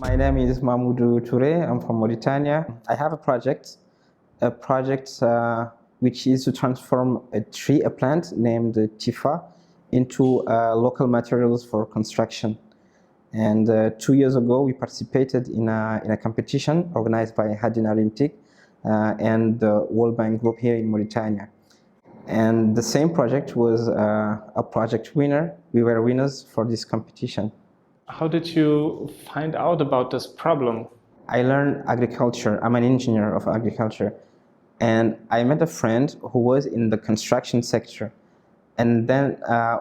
My name is Mamoudou Touré. I'm from Mauritania. I have a project which is to transform a plant named Typha into local materials for construction. And 2 years ago, we participated in a competition organized by HABIDEM and the World Bank Group here in Mauritania. And the same project was a project winner. We were winners for this competition. How did you find out about this problem? I learned agriculture. I'm an engineer of agriculture. And I met a friend who was in the construction sector. And then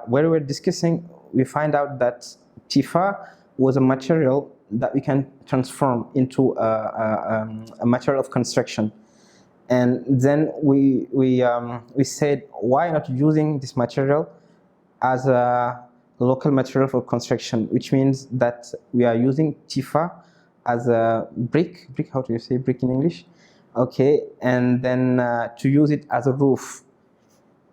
when we were discussing, we find out that Typha was a material that we can transform into a material of construction. And then we said, why not using this material as a local material for construction, which means that we are using Typha as a brick, how do you say brick in English? Okay, and then to use it as a roof.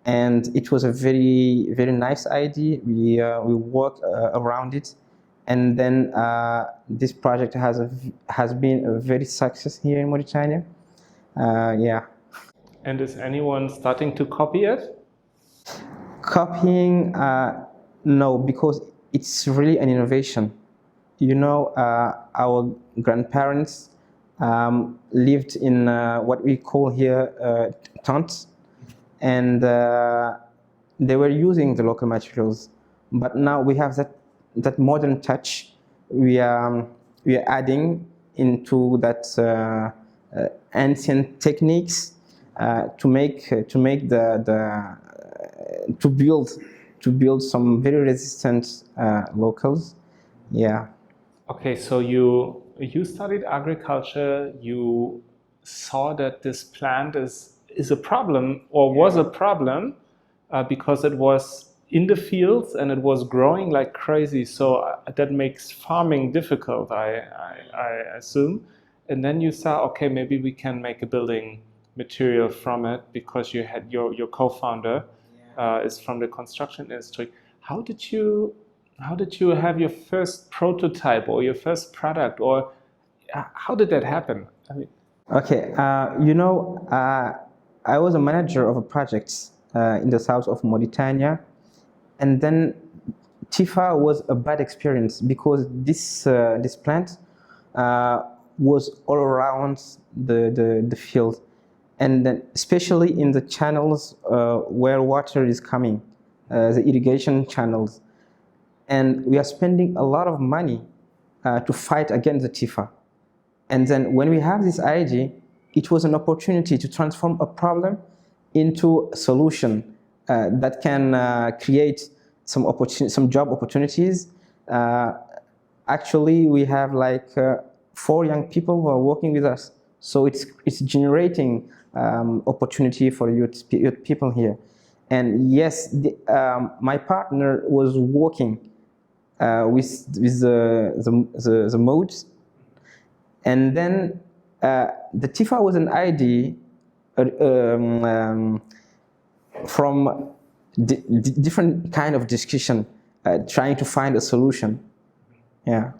And it was a very, very nice idea. We worked around it. And then this project has been a very success here in Mauritania. Yeah. And is anyone starting to copy it? Copying, no, because it's really an innovation. You know, our grandparents lived in what we call here tents, and they were using the local materials. But now we have that modern touch. We are adding into that ancient techniques to build some very resistant locals. Yeah. Okay, so you studied agriculture. You saw that this plant is a problem, or was a problem, because it was in the fields and it was growing like crazy. So that makes farming difficult, I assume. And then you saw, okay, maybe we can make a building material from it, because you had your co-founder is from the construction industry. How did you have your first prototype or your first product, or how did that happen? I mean, okay, you know, I was a manager of a project in the south of Mauritania, and then Typha was a bad experience because this plant was all around the field, and then especially in the channels where water is coming, the irrigation channels. And we are spending a lot of money to fight against the Typha. And then when we have this idea, it was an opportunity to transform a problem into a solution that can create some job opportunities. Actually, we have like 4 young people who are working with us. So it's generating opportunity for youth people here. And yes, my partner was working with the modes, and then the Typha was an idea from different kind of discussion, trying to find a solution. Yeah.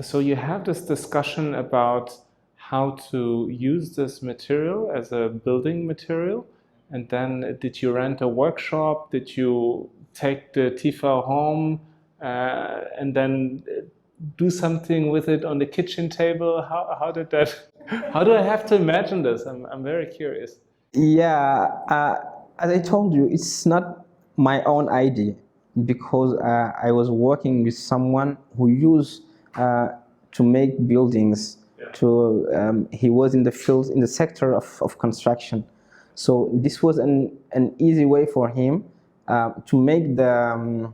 So you have this discussion about how to use this material as a building material, and then did you rent a workshop? Did you take the Typha home and then do something with it on the kitchen table? How did that? How do I have to imagine this? I'm very curious. Yeah, as I told you, it's not my own idea, because I was working with someone who used to make buildings. Yeah. He was in the field, in the sector of construction. So this was an easy way for him to make the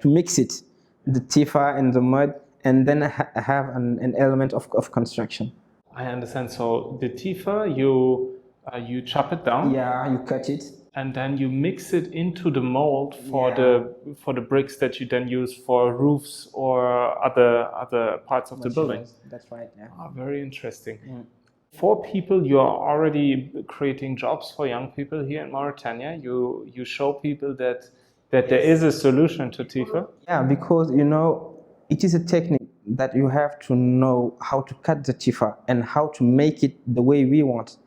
to mix it, the Typha and the mud, and then have an element of construction. I understand. So the Typha, you chop it down. Yeah, you cut it, and then you mix it into the mold for the bricks that you then use for roofs or other parts of the building. That's right. Yeah. Oh, very interesting. Mm. For people, you are already creating jobs for young people here in Mauritania. You show people that there is a solution to Typha. Yeah, because you know It is a technique that you have to know how to cut the Typha and how to make it the way we want,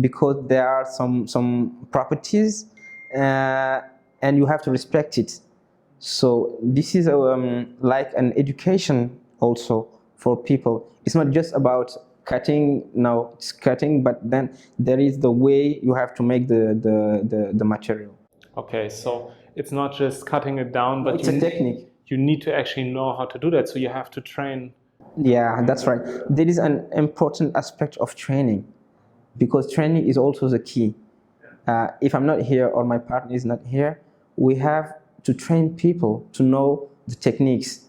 because there are some properties and you have to respect it. So this is like an education also for people. It's not just about cutting, no, it's cutting, but then there is the way you have to make the material. Okay, so it's not just cutting it down, but It's a technique. you need to actually know how to do that. So you have to train. Yeah, that's right. There is an important aspect of training, because training is also the key. If I'm not here or my partner is not here, we have to train people to know the techniques,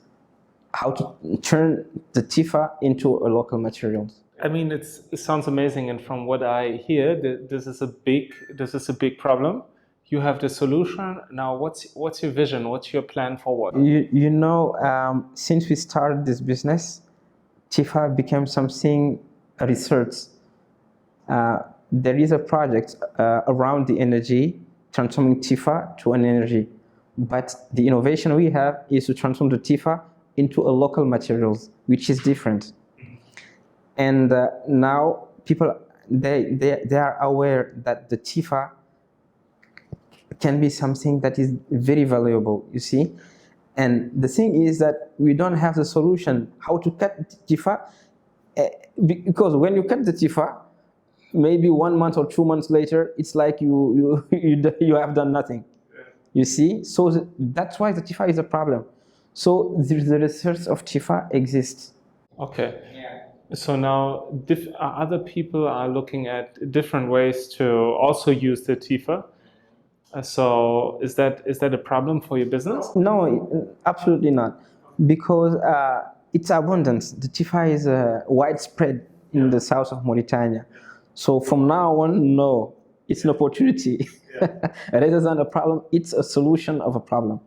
how to turn the Typha into a local material. I mean, it sounds amazing, and from what I hear, this is a big problem. You have the solution. Now, what's your vision? What's your plan forward? You know, since we started this business, Typha became something research. There is a project around the energy, transforming Typha to an energy. But the innovation we have is to transform the Typha into a local materials, which is different. And now people, they are aware that the Typha can be something that is very valuable, you see. And the thing is that we don't have the solution how to cut Typha, because when you cut the Typha, maybe 1 month or 2 months later, it's like you have done nothing. You see, so that's why the Typha is a problem. So the research of Typha exists. Okay. So now other people are looking at different ways to also use the Typha. So is that a problem for your business? No, absolutely not, because it's abundant. The Typha is widespread in the south of Mauritania. So from now on, no, it's an opportunity. Rather than a problem, it's a solution of a problem.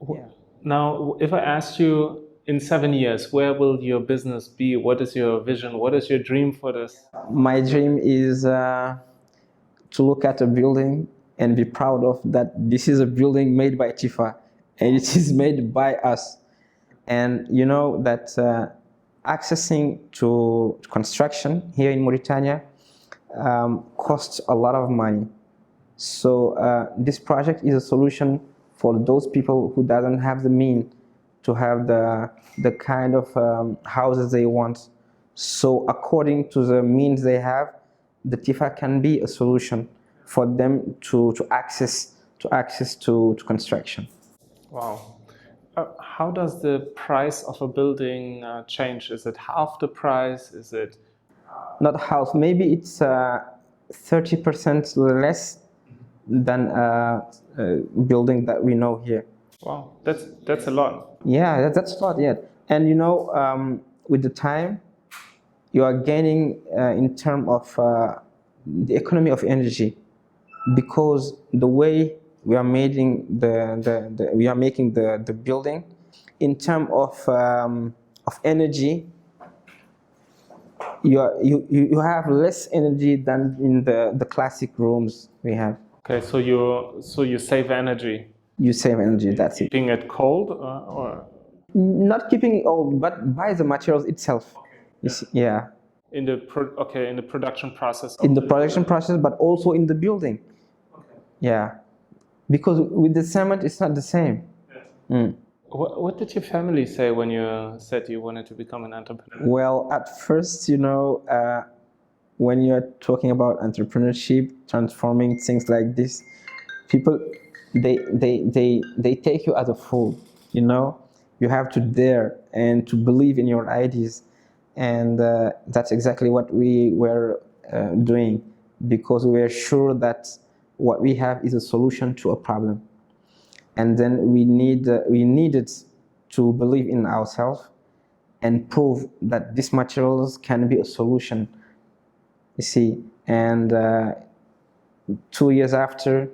Yeah. Now, if I asked you in 7 years, where will your business be? What is your vision? What is your dream for this? My dream is to look at a building and be proud of that this is a building made by Typha, and it is made by us. And you know that accessing to construction here in Mauritania costs a lot of money. So this project is a solution for those people who doesn't have the means to have the kind of houses they want. So according to the means they have, the Typha can be a solution for them to access to construction. Wow. How does the price of a building change? Is it half the price? Is it not half? Maybe it's 30% less than a building that we know here. Wow, that's a lot. Yeah, that's a lot. Yeah, and you know, with the time, you are gaining in terms of the economy of energy, because the way we are making the building, in terms of energy, you have less energy than in the classic rooms we have. Okay, so you save energy. You save energy. That's it. Keeping it cold, or not keeping it cold, but by the materials itself. You see, yeah. In the production process. In the production process, but also in the building. Okay. Yeah, because with the cement, it's not the same. Yeah. What did your family say when you said you wanted to become an entrepreneur? Well, at first, you know, when you're talking about entrepreneurship, transforming things like this, people, they take you as a fool. You know, you have to dare and to believe in your ideas, and that's exactly what we were doing, because we were sure that what we have is a solution to a problem. And then we needed to believe in ourselves and prove that these materials can be a solution. You see, and 2 years after,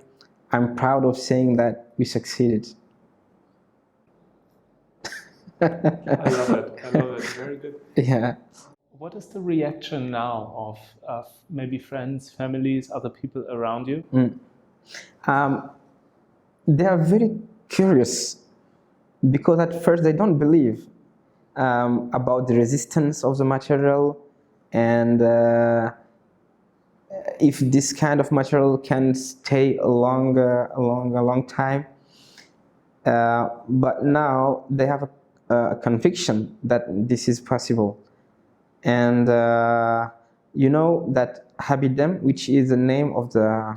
I'm proud of saying that we succeeded. I love it. I love it. Very good. Yeah. What is the reaction now of maybe friends, families, other people around you? They are very curious, because at first they don't believe. about the resistance of the material, and if this kind of material can stay a long time. But now they have a conviction that this is possible. And you know that HABIDEM, which is the name of the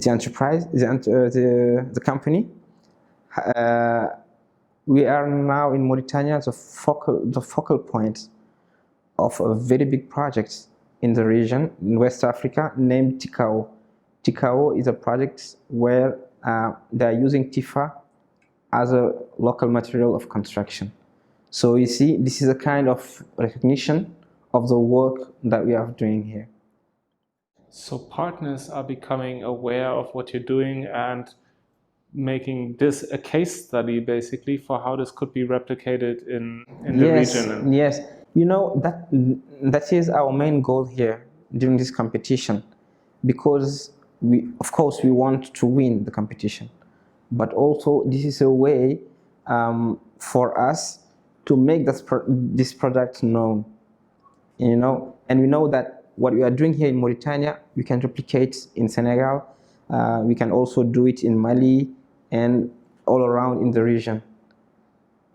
enterprise, the company, we are now in Mauritania the focal point of a very big project in the region in West Africa named Tikao. Tikao is a project where they are using Typha as a local material of construction. So you see, this is a kind of recognition of the work that we are doing here. So partners are becoming aware of what you're doing and making this a case study basically for how this could be replicated in the region. Yes, you know, that is our main goal here during this competition, because of course we want to win the competition, but also this is a way for us to make this product known, you know, and we know that what we are doing here in Mauritania we can replicate in Senegal, we can also do it in Mali and all around in the region.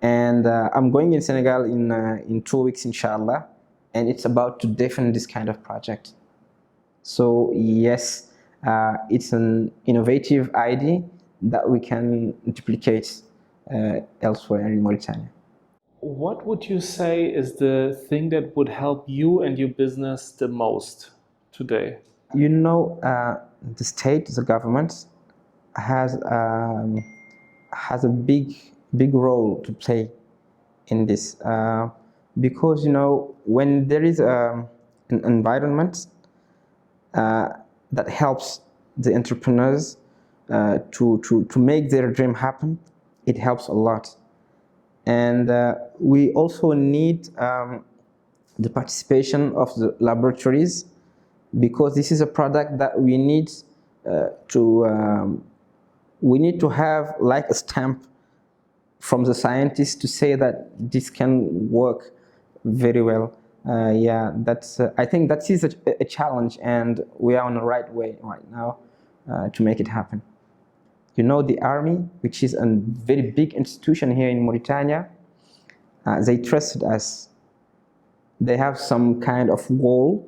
And I'm going in Senegal in 2 weeks, inshallah, and it's about to defend this kind of project. So yes, it's an innovative idea that we can duplicate elsewhere in Mauritania. What would you say is the thing that would help you and your business the most today? You know, the state, the government, has a big role to play in this, because you know, when there is an environment that helps the entrepreneurs to make their dream happen, it helps a lot. And we also need the participation of the laboratories, because this is a product that we need to have like a stamp from the scientists to say that this can work very well. Yeah, I think that is a challenge, and we are on the right way right now to make it happen. You know, the army, which is a very big institution here in Mauritania, they trusted us. They have some kind of wall,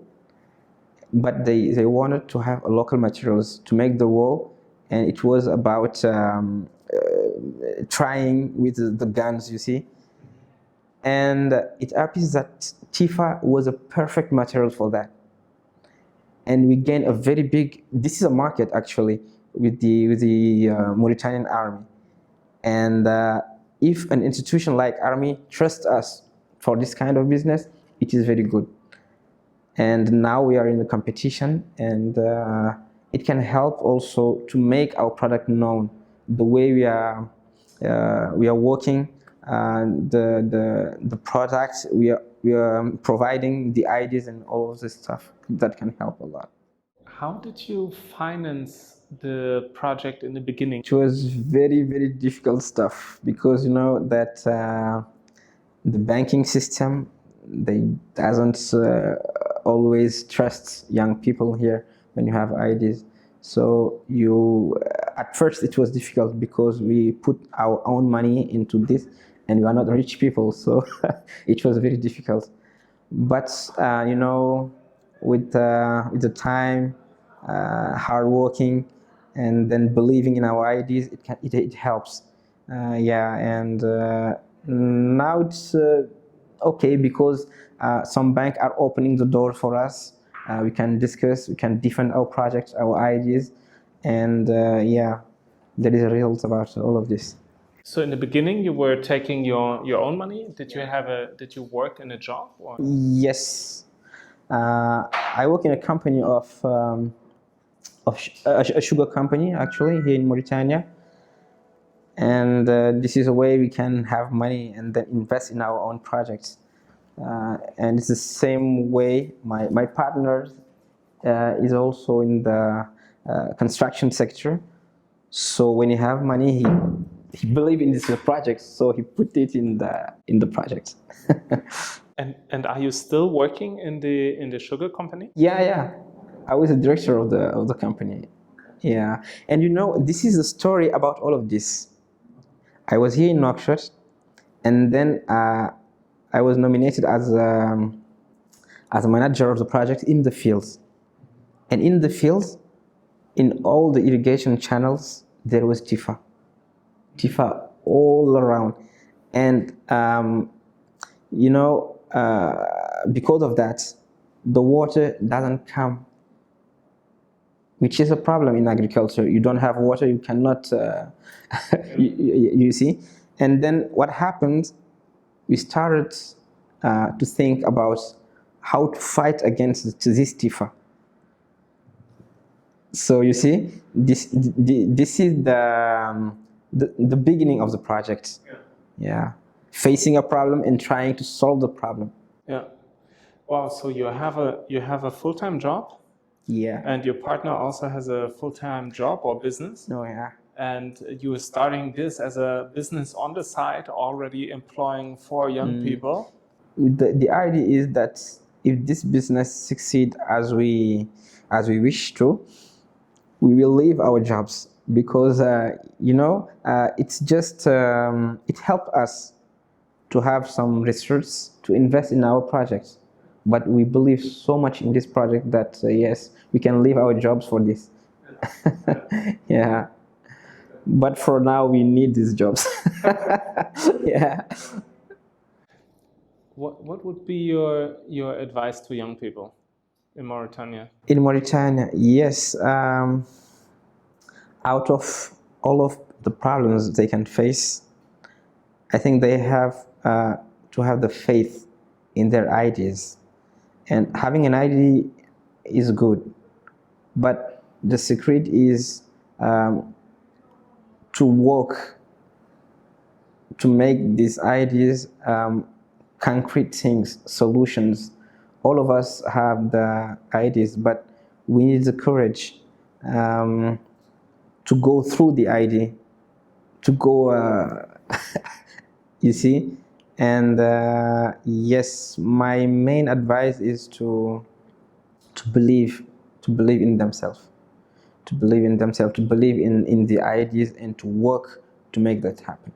but they wanted to have local materials to make the wall, and it was about trying with the guns, you see. And it appears that Typha was a perfect material for that. And we gained a very big, this is a market actually, with the Mauritanian army. And if an institution like army trusts us for this kind of business, it is very good. And now we are in the competition, and it can help also to make our product known. The way we are working, the products we are providing, the ideas and all of this stuff, that can help a lot. How did you finance the project in the beginning? It was very difficult stuff, because you know that the banking system, they doesn't always trust young people here when you have ideas. So at first it was difficult, because we put our own money into this, and we are not rich people, so it was very difficult. But you know, with the time, hard working, and then believing in our ideas, it helps. Yeah, and now it's okay, because some banks are opening the door for us. We can discuss, we can defend our projects, our ideas, and yeah, there is a result about all of this. So in the beginning, you were taking your own money. Did you work in a job? Or? Yes, I work in a company of a sugar company actually here in Mauritania, and this is a way we can have money and then invest in our own projects. And it's the same way my partner is also in the construction sector. So when you have money, he believed in this project, so he put it in the project. And are you still working in the sugar company? Yeah. I was the director of the company. Yeah, and this is the story about all of this. I was here in Nouakchott, and then I was nominated as a manager of the project in the fields. And in the fields, in all the irrigation channels, there was Typha all around. And because of that, the water doesn't come, which is a problem in agriculture. You don't have water, you cannot, you see. And then what happened, we started to think about how to fight against this Typha. So you see, this is the beginning of the project. Yeah, facing a problem and trying to solve the problem. Yeah. Wow. So you have a full-time job, Yeah. and your partner also has a full-time job or business. No, yeah. And you are starting this as a business on the side, already employing 4 young people. The idea is that if this business succeeds as we wish to, we will leave our jobs, because it's just it helps us to have some resources to invest in our projects. But we believe so much in this project that yes, we can leave our jobs for this. Yeah. But for now, we need these jobs. Yeah. What would be your advice to young people in Mauritania? In Mauritania, yes. Out of all of the problems they can face, I think they have to have the faith in their ideas. And having an idea is good, but the secret is to work to make these ideas concrete things, solutions. All of us have the ideas, but we need the courage to go through the idea, to go, you see. And yes, my main advice is to believe in themselves, to believe in the ideas, and to work to make that happen.